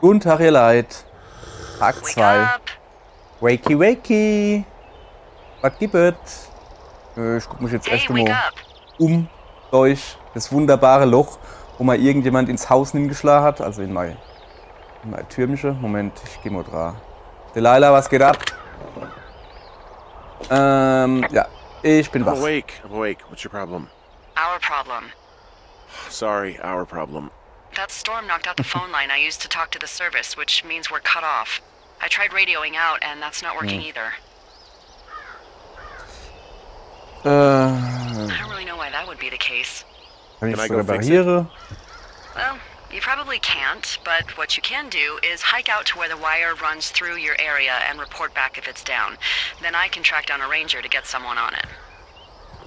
Guten Tag, ihr Leid. Tag Wake 2. up. Wakey, wakey. Was gibt es? Ich gucke mich jetzt Hey, erst wake einmal up. durch das wunderbare Loch, wo mal irgendjemand ins Haus hingeschlagen hat. Also in mein Türmchen. Moment, ich gehe mal dran. Delilah, was geht ab? Ja, ich bin I'm wach. awake. I'm awake. What's your problem? Our problem. Sorry, our problem. That storm knocked out the phone line I used to talk to the service, which means we're cut off. I tried radioing out, and that's not working either. I don't really know why that would be the case. Kann ich Can I das go fix reparieren? Well, you probably can't, but what you can do is hike out to where the wire runs through your area and report back if it's down. Then I can track down a ranger to get someone on it.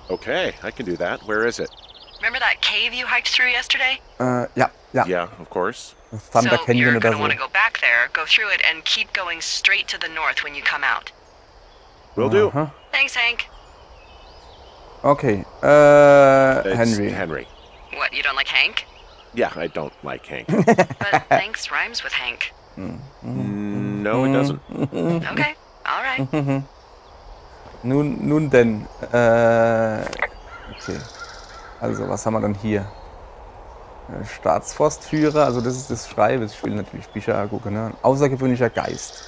Okay, I can do that. Where is it? Remember that cave you hiked through yesterday? Ja. Yeah, of course. Thunder So Canyon you're oder gonna so. want to go back there, go through it, and keep going straight to the north when you come out. Will do. Aha. Thanks, Hank. Okay, It's Henry. Henry. What, you don't like Hank? Yeah, I don't like Hank. But thanks rhymes with Hank. No, it doesn't. Okay, alright. Nun denn, okay. Also, was haben wir dann hier? Staatsforstführer, also das ist das Schreiben. Ich will natürlich Bücher gucken, ne? Außergewöhnlicher Geist.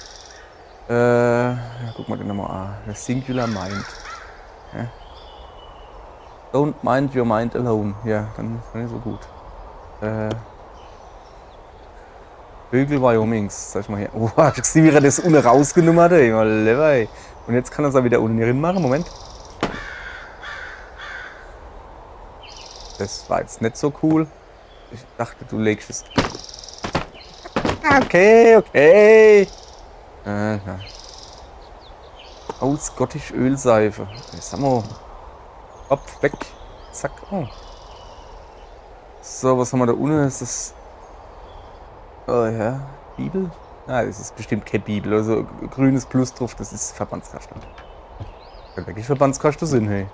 Ja, guck mal den nochmal an. Der Singular Mind. Ja. Don't mind your mind alone. Ja, dann ist so gut. Vögel Wyomings, sag ich mal hier. Oh, ich sehe, wie er das unten rausgenommen hat, ey. Mal lecker, ey. Und jetzt kann er es auch wieder unten drin machen. Moment. Das war jetzt nicht so cool. Ich dachte, du legst es. Okay. Ja. Oh, Scottish Ölseife. Sag mal. Kopf weg. Zack. Oh. So, was haben wir da unten? Ist das. Oh ja. Bibel? Ah, das ist bestimmt keine Bibel. Also grünes Plus drauf, das ist Verbandskasten. Kann wirklich Verbandskasten sind, hey.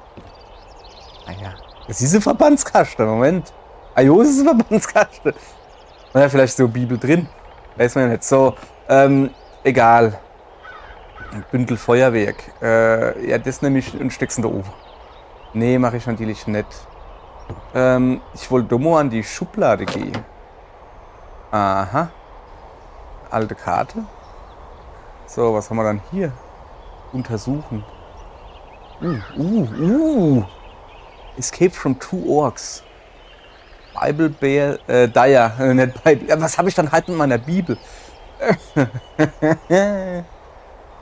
Ah ja. Das ist ein Verbandskasten, Moment. Ah jo, das ist ein Verbandskasten. Naja, vielleicht so Bibel drin. Weiß man ja nicht. So, egal. Ein Bündel Feuerwerk. Ja, das nehme ich und steck's in der Ofen. Nee, mache ich natürlich nicht. Ich wollte mal an die Schublade gehen. Aha. Alte Karte. So, was haben wir dann hier? Untersuchen. Escape from two Orcs. Bible Bear, Dyer, nicht Bible. Ja, was habe ich dann halt mit meiner Bibel?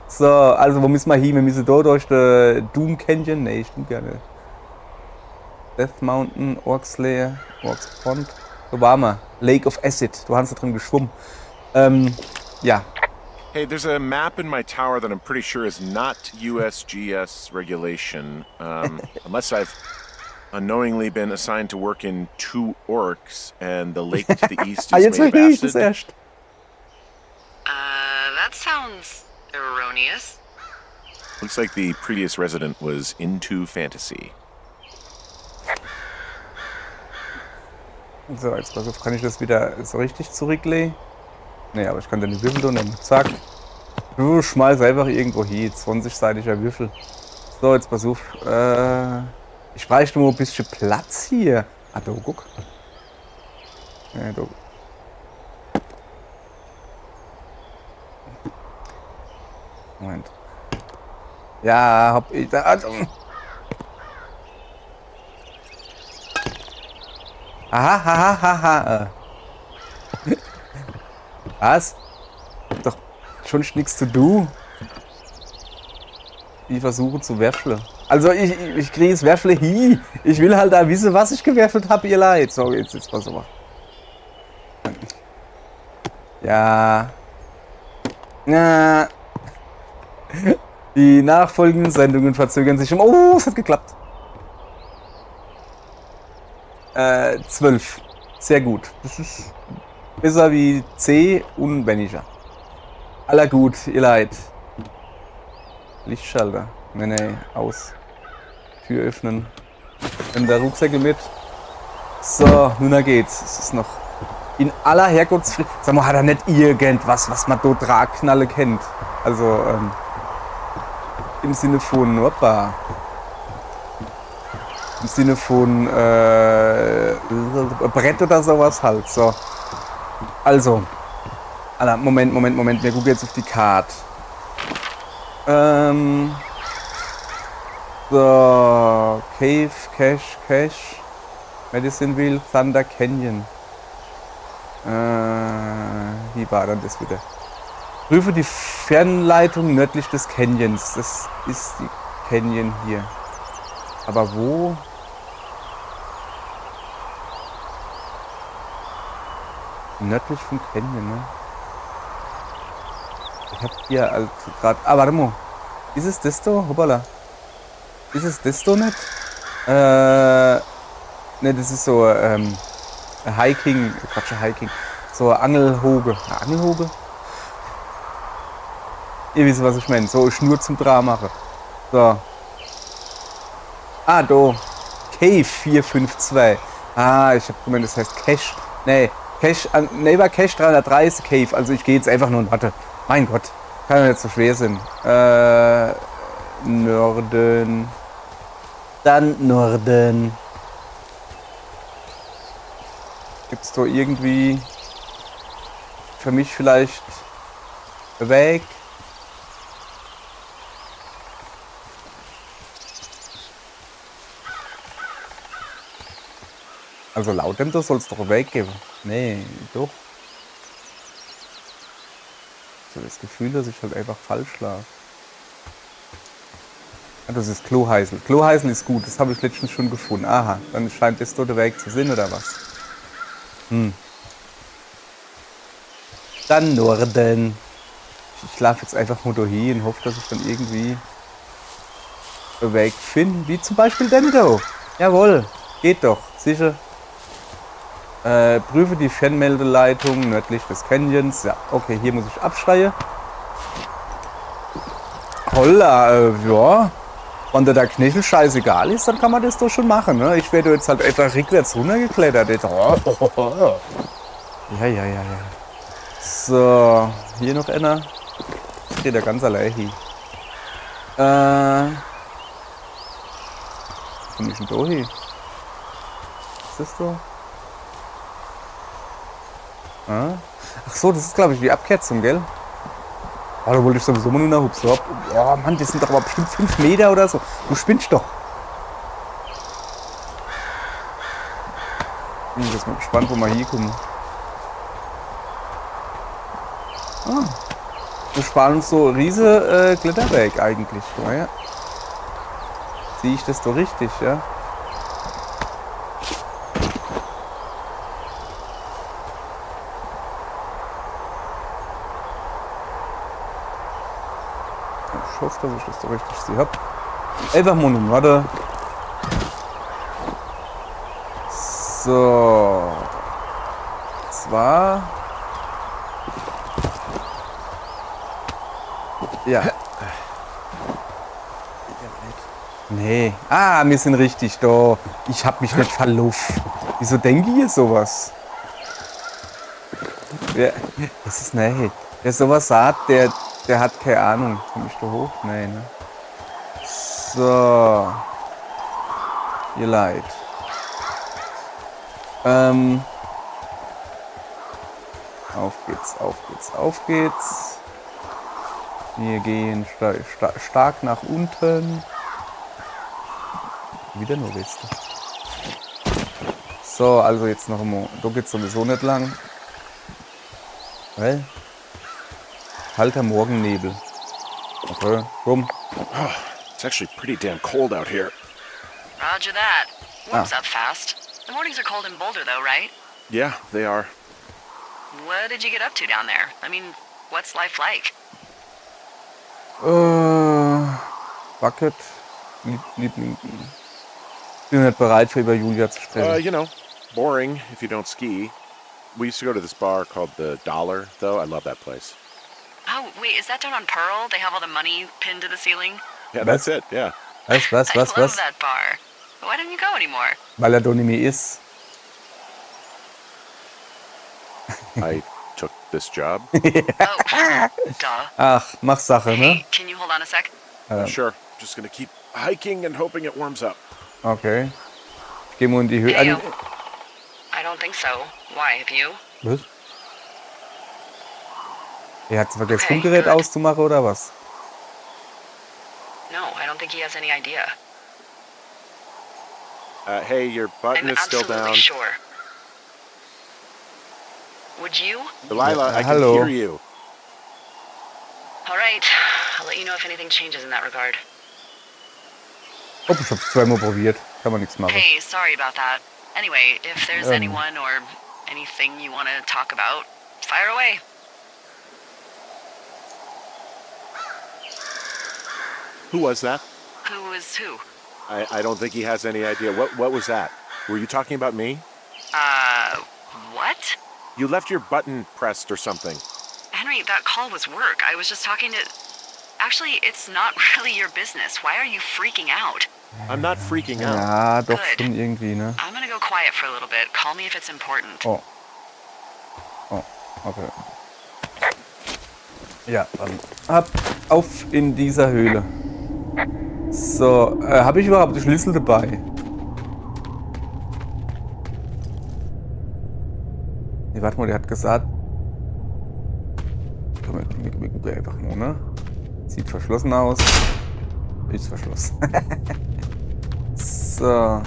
So, also wo müssen wir hin? Wir müssen da durch den Doom Canyon. Nee, stimmt gar nicht. Death Mountain, Orcs Lair, Orcs Pond. So waren wir. Lake of Acid. Du hast da drin geschwommen. Ja. Hey, there's a map in my tower that I'm pretty sure is not USGS regulation, unless I've unknowingly been assigned to work in two orcs, and the lake to the east is Jetzt made of verstehe ich das acid. erst. That sounds erroneous. Looks like the previous resident was into fantasy. So, jetzt pass auf, kann ich das wieder so richtig zurücklegen? Nee, aber ich kann dann die Würfel da nehmen. Zack. Du schmeiß einfach irgendwo hin. 20-seitiger Würfel. So, jetzt pass auf. Ich bräuchte nur ein bisschen Platz hier. Ah, da, guck. Ja, da. Moment. Ja, hab ich da. Aha. Was? Doch schon nichts zu tun. Ich versuche zu werfeln. Also ich kriege das Werfeln hin. Ich will halt da wissen, was ich gewerfelt habe, ihr Leid. So, jetzt pass auf. Ja. Die nachfolgenden Sendungen verzögern sich um. Oh, es hat geklappt. 12. Sehr gut. Das ist besser wie C und weniger. Aller gut, ihr Leid. Lichtschalter. Nee, aus. Tür öffnen. Nimm der Rucksäcke mit. So, nun geht's. Es ist noch In aller Herrgottsfriede. Sag mal, hat er nicht irgendwas, was man dort Tragknalle kennt? Also, im Sinne von, hoppa. Im Sinne von, Brett oder sowas halt, so. Also. Alter, Moment. Wir gucken jetzt auf die Karte. So. Cave, Cache. Medicineville, Thunder Canyon. Wie war dann das wieder? Prüfe die Fernleitung nördlich des Canyons. Das ist die Canyon hier. Aber wo? Nördlich vom Canyon, ne? Ich hab hier halt gerade. Ah, warte mal. Ist es das da? Hoppala. Ist es das da nicht? Ne, das ist so, Hiking. Quatsch, Hiking. So Angelhoge. Angelhoge? Ihr wisst, was ich meine. So Schnur zum Dra machen. So. Ah, da. Cave 452. Ah, ich hab gemeint, das heißt Cache. Nee, Cache, war Cache 330 Cave. Also ich gehe jetzt einfach nur in Watte. Mein Gott. Kann ja nicht so schwer sein. Norden. Dann Norden. Gibt's da irgendwie für mich vielleicht einen Weg? Also laut dem, da soll es doch einen Weg geben. Nee, doch. Ich habe das Gefühl, dass ich halt einfach falsch lag. Ah, das ist Kloheißel. Kloheißel ist gut, das habe ich letztens schon gefunden. Aha, dann scheint das dort der Weg zu sein, oder was? Dann Norden. Ich laufe jetzt einfach mal da hin und hoffe, dass ich dann irgendwie einen Weg finde. Wie zum Beispiel den da. Jawohl, geht doch, sicher. Prüfe die Fernmeldeleitung nördlich des Canyons. Ja, okay, hier muss ich abschreien. Holla, ja. Wenn der Knöchel scheißegal ist, dann kann man das doch schon machen. Ne? Ich werde jetzt halt einfach rückwärts runtergeklettert. Ja. So, hier noch einer. Steht der ganz allein hier. Komm ich denn da hin? Was ist das da? Ach so, das ist glaube ich die Abkürzung, gell? Oh, da wollte ich sowieso mal nur nach Hupsen. Oh Mann, das sind doch aber bestimmt 5 Meter oder so. Du spinnst doch. Ich bin jetzt mal gespannt, wo wir hier kommen. Wir sparen uns so riese Kletterberg eigentlich. Naja. Sehe ich das doch richtig, ja? Ich hoffe, dass ich das doch richtig sehe. Einfach mal nun, warte. So. Zwar. Ja. Nee. Ah, wir sind richtig da. Ich hab mich nicht verlaufen. Wieso denke ich sowas? Das ist nee. Wer sowas sagt, der hat keine Ahnung. Komm ich da hoch? Nee, ne? So. Ihr Leid. Auf geht's. Wir gehen stark nach unten. Wieder nur Weste. So, also jetzt noch einmal. Da geht's sowieso nicht lang. Weil? Kalter Morgennebel. Okay, komm. Oh, it's actually pretty damn cold out here. Roger that. Warms up fast. The mornings are cold in Boulder, though, right? Yeah, they are. What did you get up to down there? I mean, what's life like? Bucket. Liebling. Bin nicht bereit für über Julia zu sprechen. You know, boring if you don't ski. We used to go to this bar called the Dollar, though. I love that place. Oh, wait, is that down on Pearl? They have all the money pinned to the ceiling? Yeah, that's it, yeah. I love that bar. Why don't you go anymore? Weil er da nicht mehr ist. I took this job. Oh, duh. Ach, mach Sache, Hey, ne? can you hold on a sec? Sure. Just gonna keep hiking and hoping it warms up. Okay. Gehen wir in die Höhe. Hey, I don't think so. Why, have you? Was? Er hat vergessen, Okay, Funkgerät good. auszumachen oder was? No, I don't think he has any idea. Hey, your button I'm is still absolutely down. sure. Would you? Delilah, Yeah, I can hello. hear you. All right. I'll let you know if anything changes in that regard. Oh, ich hab's zweimal probiert. Kann man nichts machen. Hey, sorry about that. Anyway, if there's anyone or anything you want to talk about, fire away. Who was that? Who is who? I don't think he has any idea. What was that? Were you talking about me? What? You left your button pressed or something. Henry, that call was work. I was just talking to... Actually, it's not really your business. Why are you freaking out? I'm not freaking out. Ja, doch Good. schon irgendwie, ne? I'm gonna go quiet for a little bit. Call me if it's important. Oh. Oh, okay. Ja, dann ab auf in dieser Höhle. So, habe ich überhaupt den Schlüssel dabei? Nee, warte mal, der hat gesagt... Komm, wir gucken einfach nur, ne? Sieht verschlossen aus. Ist verschlossen. So.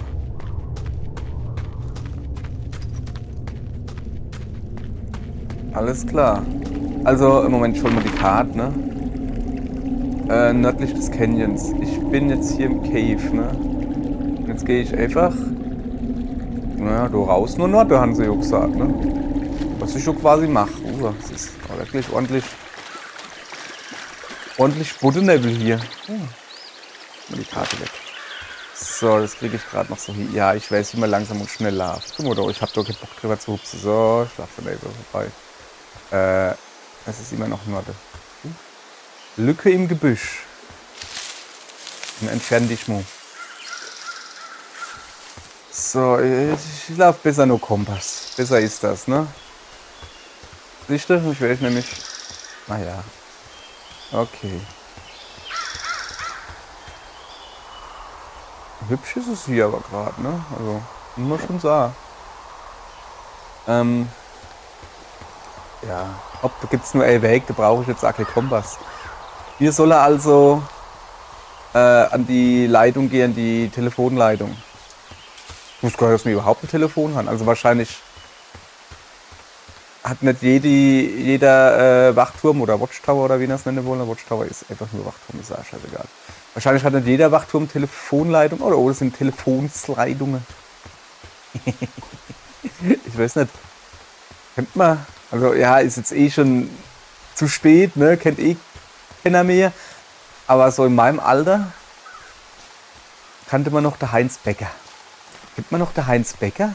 Alles klar. Also, im Moment schon mal die Karte, ne? Nördlich des Canyons. Ich bin jetzt hier im Cave, ne? Jetzt gehe ich einfach... Naja, da raus nur Nord, haben sie ja gesagt, ne? Was ich schon quasi mache. Das ist wirklich ordentlich... Ordentlich Buddennebel hier. Mal die Karte weg. So, das kriege ich gerade noch so hin. Ja, ich weiß, wie man langsam und schnell läuft. Guck mal doch, ich habe doch keinen Bock drüber zu hupsen. So, ich laufe von der vorbei. Es ist immer noch Norde. Lücke im Gebüsch. Und entfern dich mal. So, ich laufe besser nur Kompass. Besser ist das, ne? Siehst du? Ich werde nämlich... Naja. Okay. Hübsch ist es hier aber gerade, ne? Also, muss man schon sagen. Ja. Ob da gibt es nur einen Weg, da brauche ich jetzt auch keinen Kompass. Wir sollen also an die Leitung gehen, die Telefonleitung. Ich muss gar nicht, dass wir überhaupt ein Telefon haben. Also wahrscheinlich hat nicht jeder Wachturm oder Watchtower oder wie das nennen wollen. Watchtower ist einfach nur Wachturm, ist auch scheißegal. Wahrscheinlich hat nicht jeder Wachturm Telefonleitung oder das sind Telefonsleitungen. Ich weiß nicht. Kennt man. Also ja, ist jetzt eh schon zu spät, ne? Kennt eh keiner mehr. Aber so in meinem Alter kannte man noch der Heinz Becker. Kennt man noch der Heinz Becker?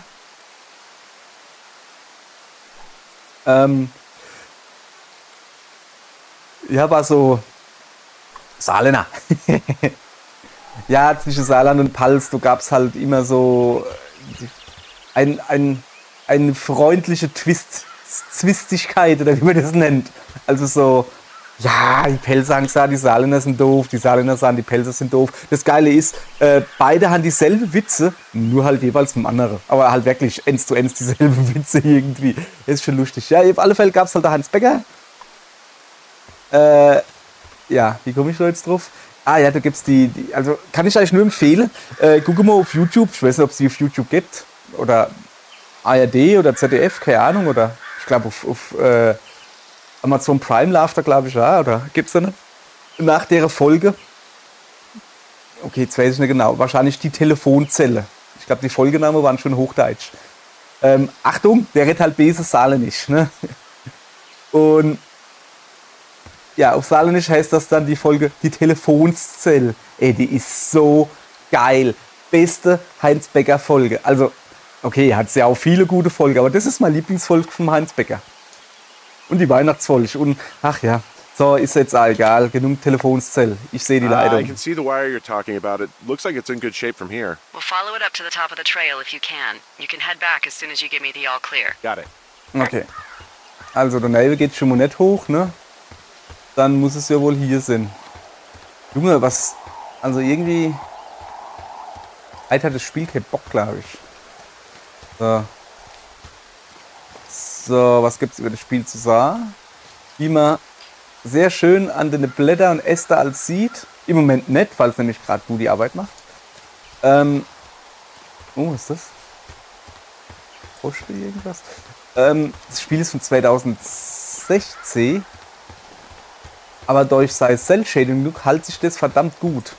Ja, war so Saarländer. Ja, zwischen Saarland und Pals, da gab es halt immer so eine freundliche Zwistigkeit, oder wie man das nennt. Also so, ja, die Pelzer sagen, die Saarländer sind doof, die Saarländer sagen, die Pelzer sind doof. Das Geile ist, beide haben dieselbe Witze, nur halt jeweils vom anderen. Aber halt wirklich ends to ends dieselbe Witze irgendwie. Das ist schon lustig. Ja, auf alle Fälle gab es halt der Hans Becker. Ja, wie komme ich da jetzt drauf? Ah ja, da gibt's also kann ich euch nur empfehlen, gucke mal auf YouTube, ich weiß nicht, ob es die auf YouTube gibt, oder ARD oder ZDF, keine Ahnung, oder ich glaube auf Amazon Prime läuft da, glaube ich, auch, oder gibt's da nicht? Nach der Folge, okay, jetzt weiß ich nicht genau, wahrscheinlich die Telefonzelle. Ich glaube, die Folgenamen waren schon hochdeutsch. Achtung, der redet halt böse Saarländisch, ne? Und ja, auf Saarländisch heißt das dann die Folge die Telefonzelle. Ey, die ist so geil. Beste Heinz Becker Folge. Also, okay, hat ja auch viele gute Folgen, aber das ist meine Lieblingsfolge von Heinz Becker. Und die Weihnachtsfolge. Und ach ja, so ist jetzt auch egal. Genug Telefonzelle. Ich sehe die I Leitung. can see the wire you're talking about. It looks like it's in good shape from here. We'll follow it up to the top of the trail if you can. You can head back as soon as you give me the all clear. Got it. Okay. Also, der Nebel geht schon mal nicht hoch, ne? Dann muss es ja wohl hier sein. Junge, was... Also irgendwie... Heute hat das Spiel keinen Bock, glaube ich. So. So, was gibt's über das Spiel zu sagen? Wie man sehr schön an den Blätter und Äste als sieht. Im Moment nicht, weil es nämlich gerade gut die Arbeit macht. Oh, was ist das? Brauchst du irgendwas? Das Spiel ist von 2016. Aber durch sein Cell-Shading hält sich das verdammt gut.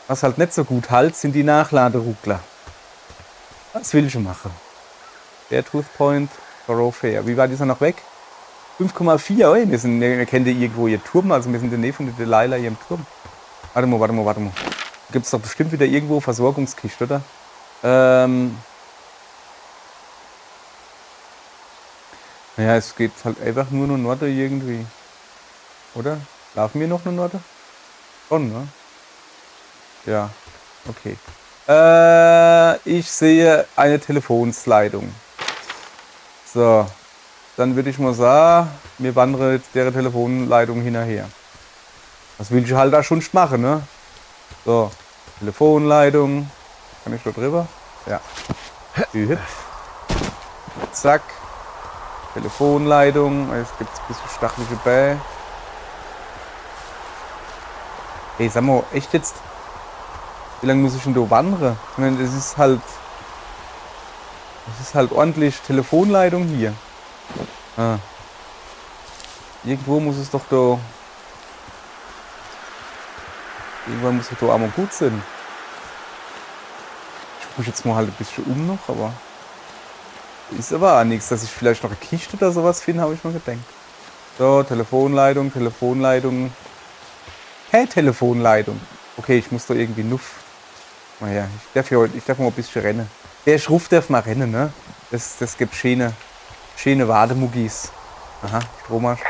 Was halt nicht so gut hält, sind die Nachladeruckler. Was will ich schon machen? Der Tooth Point, Thorough Fair. Wie weit ist er noch weg? 5,4. Oh, wir kennen ja irgendwo ihr Turm, also wir sind in der Nähe von der Delilah hier im Turm. Warte mal. Gibt es doch bestimmt wieder irgendwo Versorgungskiste, oder? Naja, es geht halt einfach nur nach Norden irgendwie. Oder? Laufen wir noch nach Norden? Schon, ne? Ja, okay. Ich sehe eine Telefonsleitung. So, dann würde ich mal sagen, wir wandern jetzt der Telefonleitung hinterher. Das will ich halt da schon machen, ne? So, Telefonleitung. Kann ich da drüber? Ja. Hüp. Zack. Telefonleitung. Jetzt gibt es ein bisschen stachelige Bäh. Ey, sag mal, echt jetzt? Wie lange muss ich denn da wandern? Ich meine, das ist halt ordentlich Telefonleitung hier. Ah. Irgendwo muss es doch da... Irgendwann muss es da auch mal gut sein. Ich gucke jetzt mal halt ein bisschen um noch, aber... Ist aber auch nichts, dass ich vielleicht noch eine Kiste oder sowas finde, habe ich mir gedacht. So, Telefonleitung. Hey, Telefonleitung. Okay, ich muss da irgendwie nuff. Naja, ich darf mal ein bisschen rennen. Der Schruff darf mal rennen, ne? Das gibt schöne Wademuggis. Aha, Stromarsch.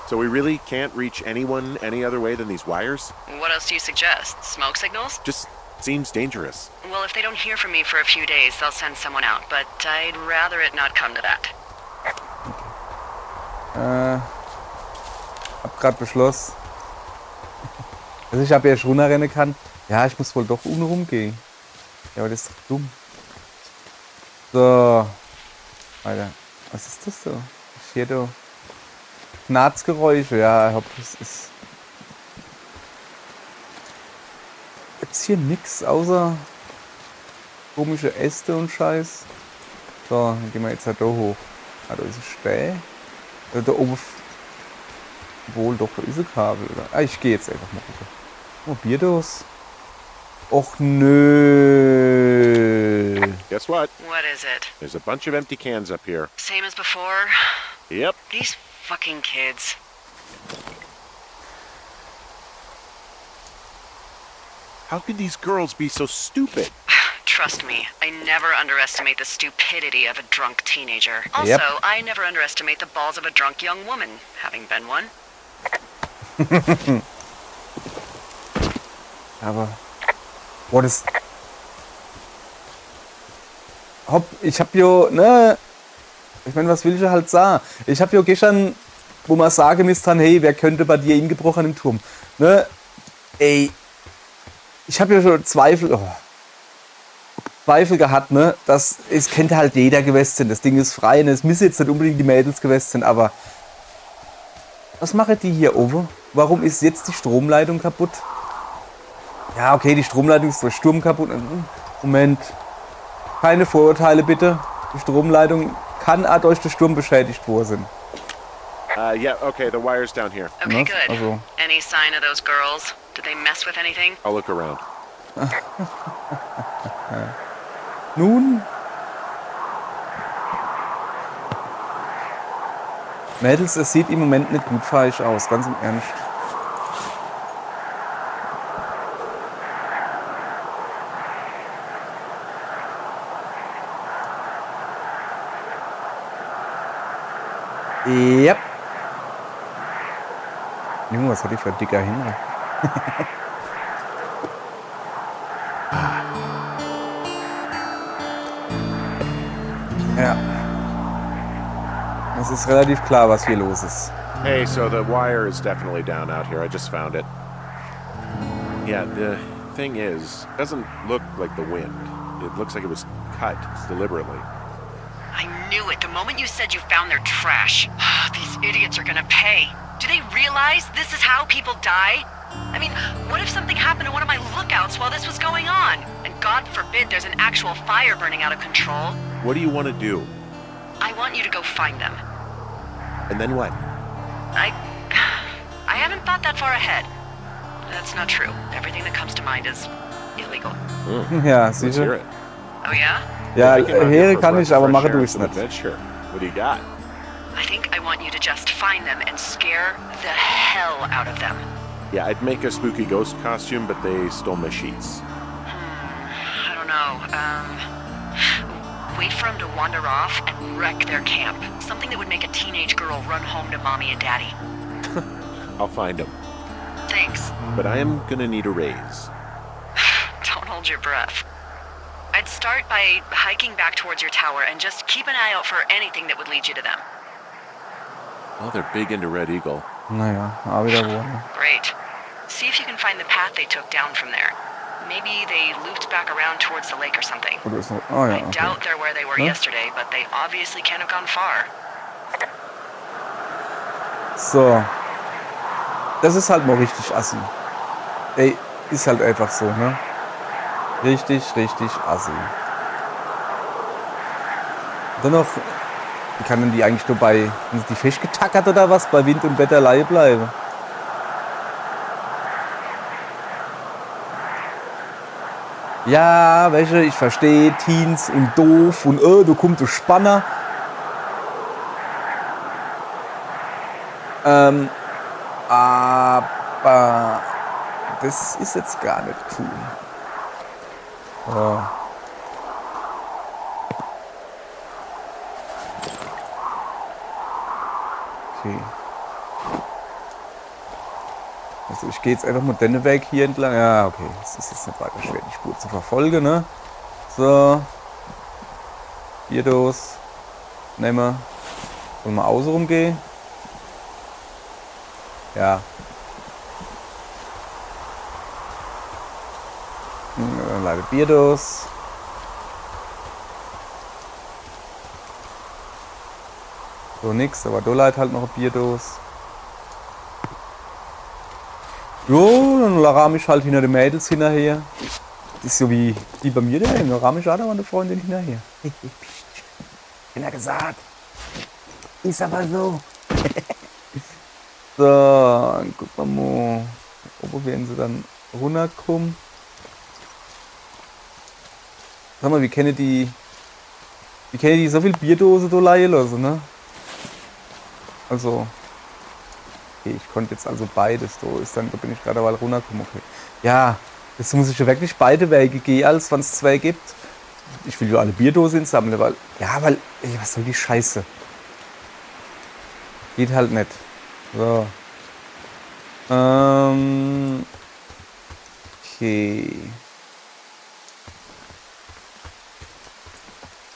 So we really can't reach anyone any other way than these wires? What else do you suggest? Smoke signals? Just seems dangerous. Well, if they don't hear from me for a few days, they'll send someone out, but I'd rather it not come to that. Hab grad beschlossen, dass ich ab erst runterrennen kann. Ja, ich muss wohl doch unten rumgehen. Ja, aber das ist doch dumm. So. Alter, was ist das so? Ich höre da Knarzgeräusche. Ja, ich hoffe, das ist... Gibt's hier nix außer komische Äste und Scheiß. So, dann gehen wir jetzt halt da hoch. Ah, da ist ein Späh. Da oben... Wohl, doch, da ist ein Kabel. Oder? Ah, ich gehe jetzt einfach mal runter. Oh, Bierdos. Och nö. Guess what? What is it? There's a bunch of empty cans up here. Same as before? Yep. These fucking kids. How could these girls be so stupid? Trust me, I never underestimate the stupidity of a drunk teenager. Also, I never underestimate the balls of a drunk young woman, having been one. Aber... Boah, das... Hopp, ich hab jo, ne... Ich meine, was will ich halt sagen? Ich hab jo gestern, wo man sagen müsste, hey, wer könnte bei dir eingebrochen im Turm? Ne? Ey... Ich hab ja schon Zweifel gehabt, ne? Es könnte halt jeder gewesen sein. Das Ding ist frei, ne? Es müssen jetzt nicht unbedingt die Mädels gewesen sein, aber... Was machen die hier oben? Warum ist jetzt die Stromleitung kaputt? Ja, okay, die Stromleitung ist durch Sturm kaputt. Moment. Keine Vorurteile bitte. Die Stromleitung kann auch durch den Sturm beschädigt worden sein. Yeah, okay, the wire's down here. Okay, Was? good. Also. Any sign of those girls? Did they mess with anything? I'll look around. Nun? Mädels, es sieht im Moment nicht gut für euch aus, ganz im Ernst. Yep. Junge, was hatte ich für ein dicker Himmel? Ja. Es ist relativ klar, was hier los ist. Hey, so the wire is definitely down out here. I just found it. Yeah, the thing is, it doesn't look like the wind. It looks like it was cut deliberately. I knew it the moment you said you found their trash. These idiots are gonna pay. Do they realize this is how people die? I mean, what if something happened to one of my lookouts while this was going on? And God forbid there's an actual fire burning out of control. What do you want to do? I want you to go find them. And then what? I haven't thought that far ahead. That's not true. Everything that comes to mind is illegal. Ja, Let's hear sicher. it. Oh yeah? Ja, I came out here Heere for a kann breath ich, of aber fresh mache air and durch's some nicht. adventure. What do you got? I think I want you to just find them and scare the hell out of them. Yeah, I'd make a spooky ghost costume, but they stole my sheets. I don't know. Wait for them to wander off and wreck their camp. Something that would make a teenage girl run home to mommy and daddy. I'll find them. Thanks. But I am gonna need a raise. Don't hold your breath. I'd start by hiking back towards your tower and just keep an eye out for anything that would lead you to them. Oh, they're big into Red Eagle. Naja, aber wieder wo. Ne? Great. See if you can find the path they took down from there. Maybe they looped back around towards the lake or something. Oder ist noch, oh ja, I okay. doubt they're where they were yesterday, but they obviously can't have gone far. So. Das ist halt mal richtig assi. Ey, ist halt einfach so, ne? Richtig assi. Dann noch, wie kann denn die eigentlich nur bei, sind die festgetackert oder was? Bei Wind und Wetter Leihe bleiben? Ja, welche, ich verstehe, Teens und doof und du kommst du Spanner. Aber das ist jetzt gar nicht cool. Oh. Okay. Also ich gehe jetzt einfach mal den Weg hier entlang. Ja, okay. Es ist jetzt nicht weiter schwer, die Spur zu verfolgen, ne? So. Hier los. Nehmen wir. Wollen wir außen rumgehen? Ja. Leider Bierdos. So nix, aber da leidet halt noch ein Bierdos. Jo, dann rahm ich halt hinter den Mädels hinterher. Das ist so wie bei mir daheim. Da rahm ich auch noch eine Freundin hinterher. Ich ja gesagt. Ist aber so. So, dann gucken wir mal. Wo werden sie dann runterkommen? Sag mal, wie kennen die so viel Bierdose da leihen lassen, ne? Also, okay, ich konnte jetzt also beides, da bin ich gerade mal runtergekommen, okay. Ja, jetzt muss ich ja wirklich beide Wege gehen, als wenn es zwei gibt. Ich will ja alle Bierdosen sammeln, weil, ey, was soll die Scheiße? Geht halt nicht. So. Okay.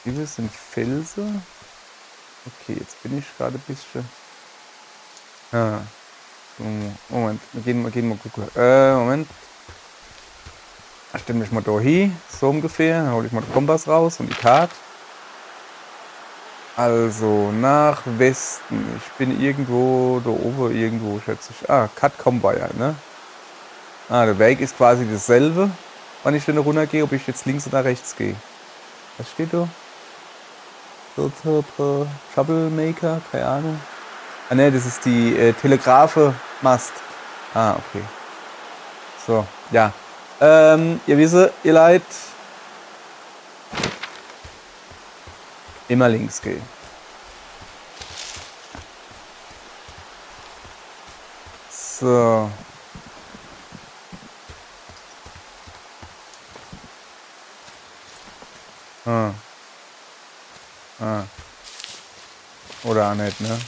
Hier sind Felsen. Okay, jetzt bin ich gerade ein bisschen. Ah. Moment, wir gehen mal gucken. Moment. Ich stelle mich mal da hin, so ungefähr. Dann hole ich mal den Kompass raus und die Karte. Also, nach Westen. Ich bin irgendwo, da oben irgendwo, schätze ich. Ah, Cut Combine, ne? Ah, der Weg ist quasi dasselbe, wenn ich dann runtergehe, ob ich jetzt links oder rechts gehe. Was steht da? Troublemaker, keine Ahnung. Ah ne, das ist die Telegrafe-Mast. Ah, okay. So, ja. Ihr wisst, ihr Leid. Immer links gehen. So. Oder auch nicht, ne?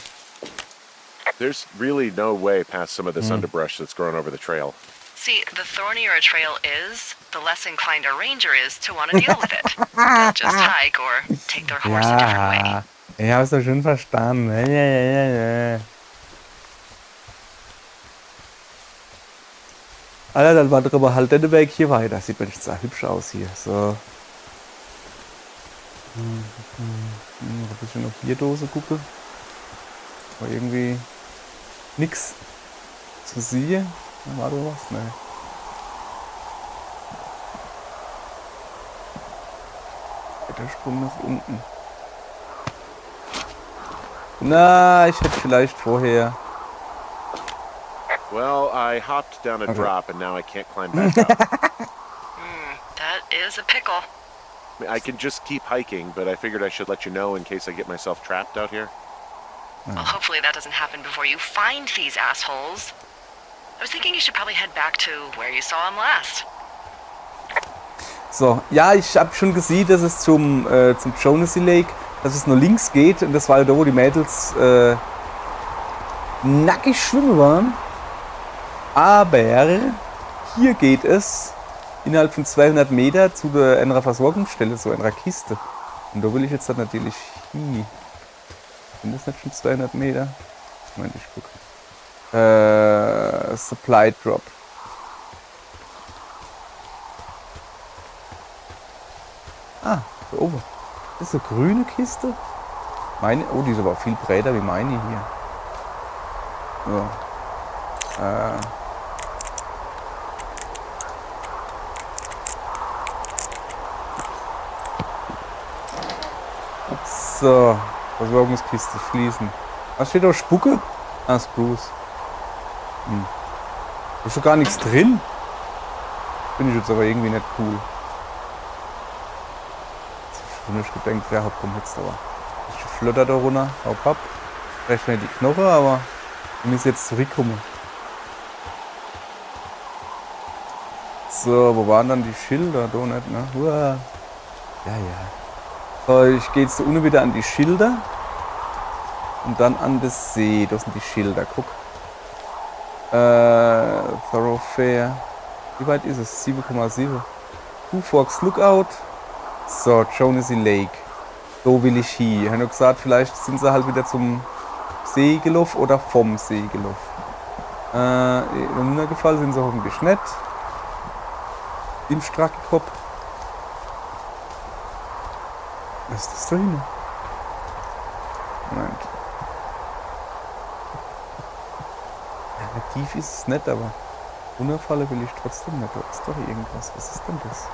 There's really no way past some of this underbrush that's growing over the trail. See, the thornier a trail is, the less inclined a ranger is to want to deal with it. They'll just hike or take their horse a different way. Ich hab's doch schon verstanden. Alter, dann wandern wir halt den Weg hier weiter. Sieht man nicht so hübsch aus hier. So. Ein bisschen auf Bierdose gucke. Aber irgendwie nix zu sehen. War da was? Ne. Der Sprung nach unten. Na, ich hätte vielleicht vorher. Well, I hopped down a Okay. drop and now I can't climb back up. That is a pickle. I mean, I can just keep hiking, but I figured I should let you know in case I get myself trapped out here. Well, hopefully that doesn't happen before you find these assholes. I was thinking you should probably head back to where you saw them last. So, ja, ich habe schon gesehen, dass es zum Jonesy Lake, dass es nur links geht. Und das war ja da, wo die Mädels nackig schwimmen waren. Aber hier geht es innerhalb von 200 Meter zu einer Versorgungsstelle, so einer Kiste. Und da will ich jetzt dann natürlich hin. Sind das nicht schon 200 Meter? Moment, ich gucke. Supply Drop. Ah, da oben. Das ist eine grüne Kiste. Meine, oh, die ist aber viel breiter wie meine hier. So. So, Versorgungskiste schließen. Was steht da? Spucke? Ah, Spruce. Da ist schon gar nichts drin. Finde ich jetzt aber irgendwie nicht cool. Ich nicht gedacht, ja, komm jetzt aber. Ich flotter da runter, hau ab. Vielleicht nicht die Knochen, aber wir müssen jetzt zurückkommen. So, wo waren dann die Schilder? Da nicht, ne? Uah. Ja, ja. So, ich gehe jetzt da unten wieder an die Schilder. Und dann an das See. Das sind die Schilder, guck. Thoroughfare. Wie weit ist es? 7,7. Two Forks Lookout. So, Jonesy Lake. So will ich hin. Ich habe nur gesagt, vielleicht sind sie halt wieder zum See gelaufen oder vom See gelaufen. Runtergefallen sind sie hoffentlich nicht. Im Strackekopf. Was ist das da hin? Moment. Ja, tief ist es nicht, aber runterfallen will ich trotzdem nicht. Da ist doch irgendwas. Was ist denn das?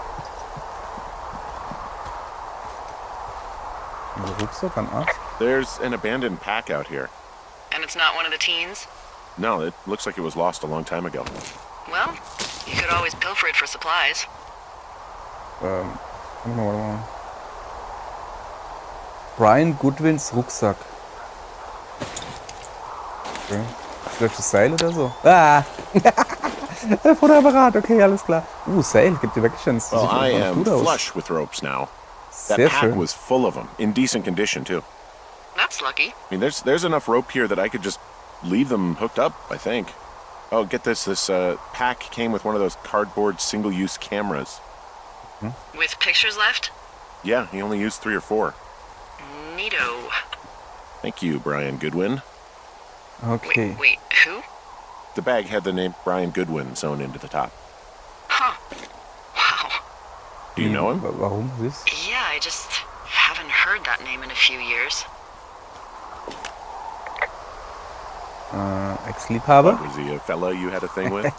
Ein Rucksack an Arsch. There's an abandoned pack out here. And it's not one of the teens? No, it looks like it was lost a long time ago. Well, you could always pilfer it for supplies. Warte mal. Brian Goodwins Rucksack. Okay. Vielleicht das Seil oder so? Ah! Fotoapparat, okay, alles klar. Seil, gibt dir wirklich eins. Well, I Sieht am gut aus. flush with ropes now. That Sehr pack schön. was full of them, in decent condition too. That's lucky. I mean, there's enough rope here that I could just leave them hooked up, I think. Oh, get this. This pack came with one of those cardboard single-use cameras. With pictures left? Yeah, he only used 3 or 4. Neato. Thank you, Brian Goodwin. Okay. Wait, who? The bag had the name Brian Goodwin sewn into the top. Huh. Wow. Do you know him? Warum? Das? Yeah, I just haven't heard that name in a few years. Ex-Liebhaber? Was he a fella you had a thing with?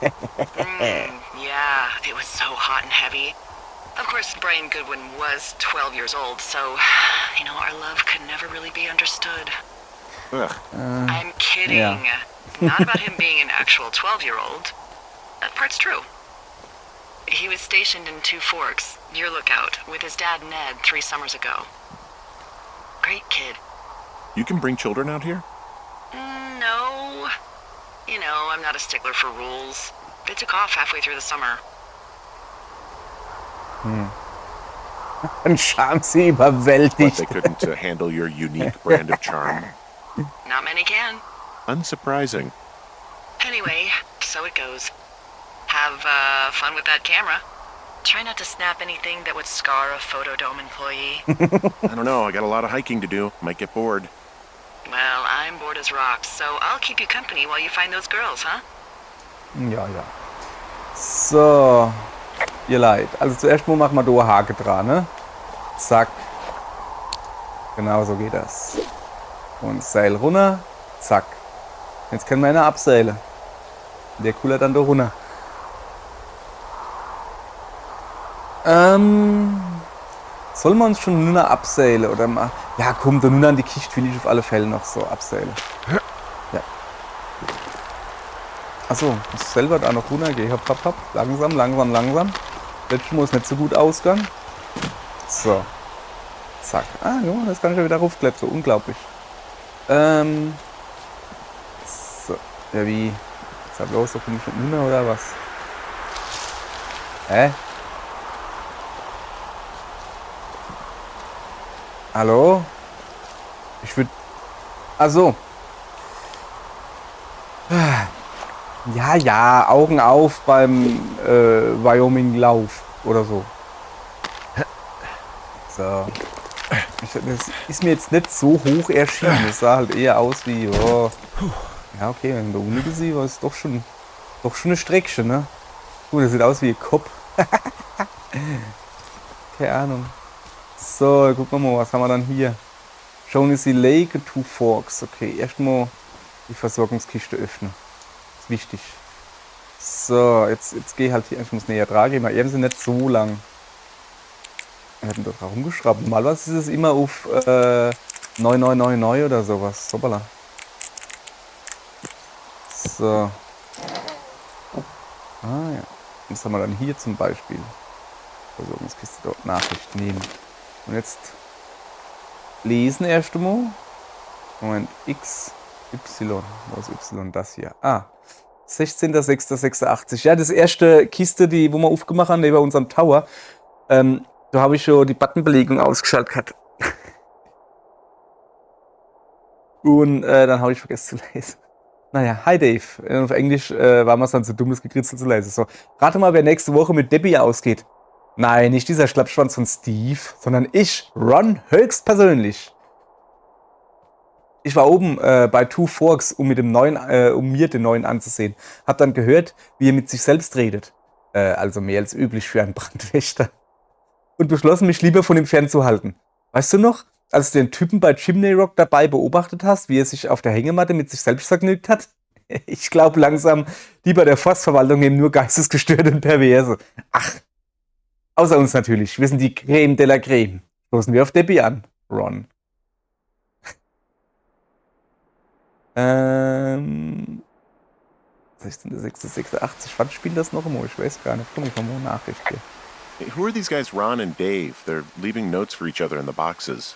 Yeah, it was so hot and heavy. Of course, Brian Goodwin was 12 years old, so, our love could never really be understood. Ugh. I'm kidding. yeah. Not about him being an actual 12-year-old. That part's true. He was stationed in Two Forks, your lookout, with his dad Ned 3 summers ago. Great kid. You can bring children out here? No. I'm not a stickler for rules. They took off halfway through the summer. Ein Charme sie But überwältigt. they couldn't handle your unique brand of charm. Not many can. Unsurprising. Anyway, so it goes. Have fun with that camera. Try not to snap anything that would scar a Photodome employee. I don't know. I got a lot of hiking to do. Might get bored. Well, I'm bored as rocks, so I'll keep you company while you find those girls, huh? Ja, ja. So. Ihr Leid. Also zuerst mal machen wir da einen Haken dran, ne? Zack. Genau so geht das. Und Seil runter. Zack. Jetzt können wir eine abseilen. Der Cooler dann da runter. Soll man uns schon nur noch abseilen oder mal? Ja, komm, da nur an die Kiste will ich auf alle Fälle noch so abseilen. Ja. Achso, muss selber da noch runtergehen. Hopp, hopp, hopp. Langsam, langsam, langsam. Letztes Mal ist nicht so gut ausgegangen. So. Zack. Ah, ja, das kann ich ja wieder raufklettern. So unglaublich. So. Ja, wie? Ist da bloß, da komme ich schon runter oder was? Hä? Hallo? Ich würde... Also. Ja, ja, Augen auf beim Wyoming-Lauf oder so. So. Das ist mir jetzt nicht so hoch erschienen. Es sah halt eher aus wie... Oh. Ja, okay, wenn der Uni gesehen war, ist doch schon eine Streckchen, ne? Gut, das sieht aus wie ein Kopf. Keine Ahnung. So, gucken wir mal, was haben wir dann hier? Shaughnessy Lake und Two Forks. Okay, erstmal die Versorgungskiste öffnen. Das ist wichtig. So, jetzt gehe halt hier. Ich muss näher dran gehen, weil eben sind nicht so lang. Wir hatten dort rumgeschraubt. Normalerweise ist es immer auf 9999 oder sowas. Hoppala. So. Ah ja. Was haben wir dann hier zum Beispiel? Versorgungskiste dort. Nachricht nehmen. Und jetzt lesen erst einmal. Moment, X, Y. Wo ist Y? Das hier. Ah, 16.06.86. Ja, das erste Kiste, wo wir aufgemacht haben, neben unserem Tower. Da habe ich schon die Buttonbelegung ausgeschaltet gehabt. Und dann habe ich vergessen zu lesen. Naja, hi Dave. Auf Englisch war mir dann zu dumm, das Gekritzel zu lesen. So, rate mal, wer nächste Woche mit Debbie ausgeht. Nein, nicht dieser Schlappschwanz von Steve, sondern ich, Ron, höchstpersönlich. Ich war oben bei Two Forks, um mir den neuen anzusehen. Hab dann gehört, wie er mit sich selbst redet. Also mehr als üblich für einen Brandwächter. Und beschlossen, mich lieber von ihm fernzuhalten. Weißt du noch, als du den Typen bei Chimney Rock dabei beobachtet hast, wie er sich auf der Hängematte mit sich selbst vergnügt hat? Ich glaube langsam, die bei der Forstverwaltung eben nur geistesgestörte und Perverse. Ach. Außer uns natürlich. Wir sind die Creme de la Creme. Stoßen wir auf Debbie an, Ron. 16.06.86. Wann spielt das noch immer? Ich weiß gar nicht. Komm, ich komme eine Nachricht hier. Hey, who are these guys, Ron and Dave? They're leaving notes for each other in the boxes.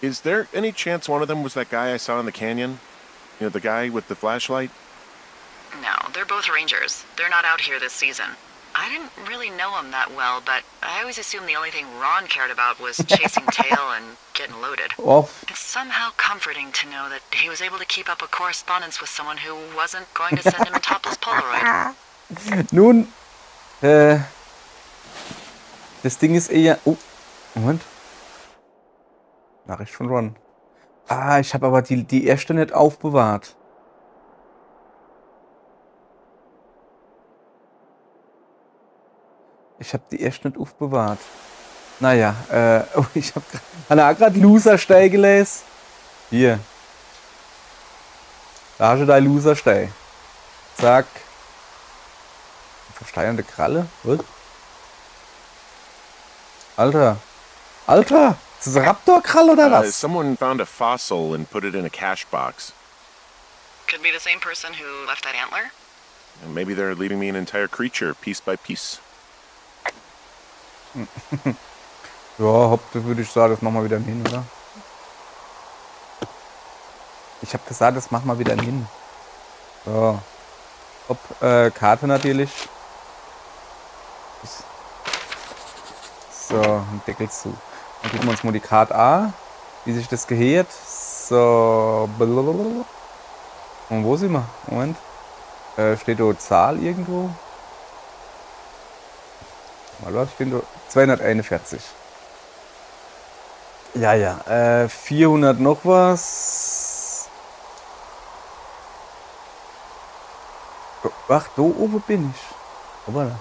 Is there any chance one of them was that guy I saw in the canyon? You know, the guy with the flashlight? No, they're both rangers. They're not out here this season. I didn't really know him that well, but I always assumed the only thing Ron cared about was chasing tail and getting loaded. Oh. It's somehow comforting to know that he was able to keep up a correspondence with someone who wasn't going to send him a topless Polaroid. Nun, das Ding ist eher... Oh, Moment. Nachricht von Ron. Ah, ich habe aber die erste nicht aufbewahrt. Ich habe die erst nicht aufbewahrt. Naja, oh, ich habe gerade Loser-Stei gelesen. Hier. Da hast du dein Loser-Stei. Zack. Versteinernde Kralle? Was? Alter. Alter! Ist das ein Raptor-Krall oder was? Someone found a fossil and put it in a cache box. Could be the same person who left that antler. And maybe they're leaving me an entire creature, piece by piece. Ja, hopp, das würde ich sagen, das machen wir wieder hin, oder? Ich habe gesagt, das machen wir wieder hin. So. Hopp, Karte natürlich. So, ein Deckel zu. Dann gucken wir uns mal die Karte an, wie sich das gehört. So. Und wo sind wir? Moment. Steht da Zahl irgendwo? Mal was, ich bin 241. Ja, 400 noch was. Ach, da oben bin ich. Aber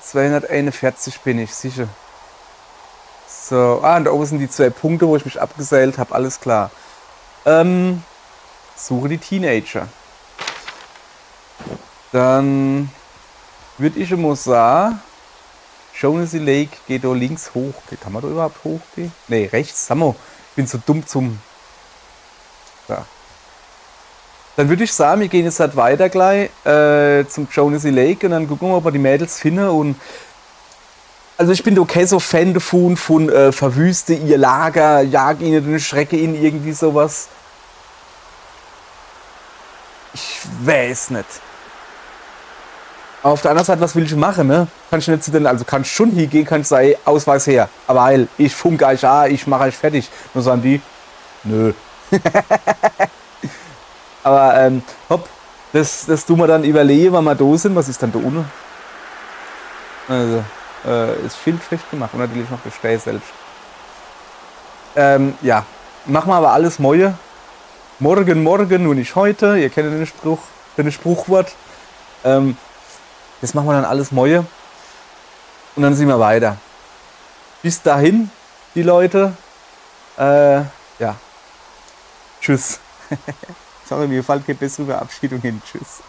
241 bin ich, sicher. So, und da oben sind die 2 Punkte, wo ich mich abgeseilt habe, alles klar. Suche die Teenager. Dann würde ich immer sagen, Jonesy Lake geht da links hoch. Kann man da überhaupt hochgehen? Ne, rechts. Samo. Ich bin so dumm zum... Ja. Dann würde ich sagen, wir gehen jetzt halt weiter gleich zum Jonesy Lake und dann gucken wir, ob wir die Mädels finden. Und also ich bin okay so Fan davon, von verwüste ihr Lager, jag ihnen eine Schrecke in irgendwie sowas. Ich weiß nicht. Aber auf der anderen Seite, was will ich machen, ne? Kann ich nicht zu den, also kann ich schon hingehen, kann ich sagen, Ausweis her. Aber weil, ich funke euch an, ich mache euch fertig. Nur sagen die, nö. Aber, hopp, das tun wir dann überlegen, wenn wir da sind. Was ist dann da unten? Also, ist schildfest gemacht und natürlich noch der Stein selbst. Ja, machen wir aber alles morgen. Morgen, nur nicht heute. Ihr kennt den Spruch, den Spruchwort. Das machen wir dann alles morgen. Und dann sind wir weiter. Bis dahin, die Leute. Ja. Tschüss. Sorry, mir fällt kein besserer Verabschiedung hin. Tschüss.